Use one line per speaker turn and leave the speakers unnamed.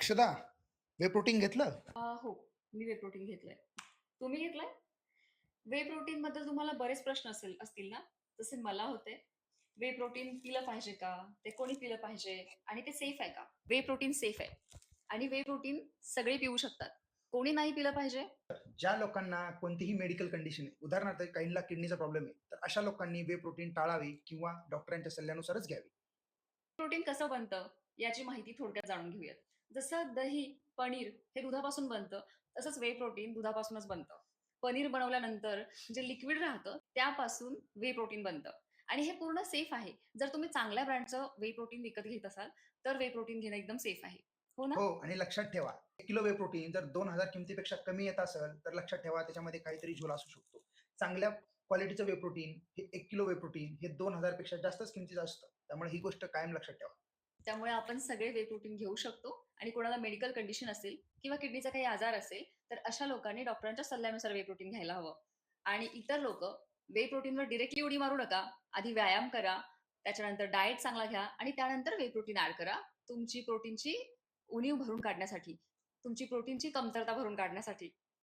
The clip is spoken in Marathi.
अक्षदा, वे प्रोटीन घेतलं?
हो, मी वे प्रोटीन घेतलंय. तुम्ही घेतलंय? वे प्रोटीन बद्दल तुम्हाला बरेच प्रश्न असतील ना? जसे मला होते. वे प्रोटीन पिलं पाहिजे का? ते कोणी पिलं पाहिजे? आणि ते सेफ आहे का? वे प्रोटीन सेफ आहे. आणि वे प्रोटीन सगळे पिऊ शकतात. कोणी नाही पिलं पाहिजे?
ज्या लोकांना कोणतीही मेडिकल कंडिशन आहे, उदाहरणार्थ काहींना किडनीचा प्रॉब्लेम आहे, तर अशा लोकांनी वे प्रोटीन टाळावे किंवा डॉक्टरांच्या सल्ल्यानुसारच घ्यावे.
प्रोटीन कसं बनतं याची माहिती थोडक्यात जाणून घेऊयात. जसं दही, पनीर हे दुधापासून बनतं, तसंच वे प्रोटीन दुधापासूनच बनतं. पनीर बनवल्यानंतर जे लिक्विड राहतं त्यापासून वे प्रोटीन बनतं. आणि हे पूर्ण सेफ आहे. जर तुम्ही चांगल्या ब्रँडचं वे प्रोटीन विकत घेत असाल तर वे प्रोटीन घेणं एकदम सेफ आहे. हो ना?
हो, आणि लक्षात ठेवा, 1 किलो वे प्रोटीन जर 2,000 किमतीपेक्षा कमी येत असेल, तर लक्षात ठेवा त्याच्यामध्ये काहीतरी झोल असू शकतो. चांगल्या क्वालिटीचं वे प्रोटीन हे 1 किलो वे प्रोटीन हे 2,000 पेक्षा जास्तच किमतीचं असतं. त्यामुळे ही गोष्ट कायम लक्षात ठेवा.
त्यामुळे आपण सगळे वे प्रोटीन घेऊ शकतो. आणि कोणाला मेडिकल कंडिशन असेल किंवा किडनीचा काही आजार असेल तर अशा लोकांनी डॉक्टरांच्या सल्ल्यानुसार वे प्रोटीन घ्यायला हवं. आणि इतर लोक वे प्रोटीनवर डिरेक्टली उडी मारू नका. आधी व्यायाम करा, त्याच्यानंतर डाएट चांगला घ्या आणि त्यानंतर वे प्रोटीन ऍड करा. तुमची प्रोटीनची उणीव भरून काढण्यासाठी, तुमची प्रोटीनची कमतरता भरून काढण्यासाठी.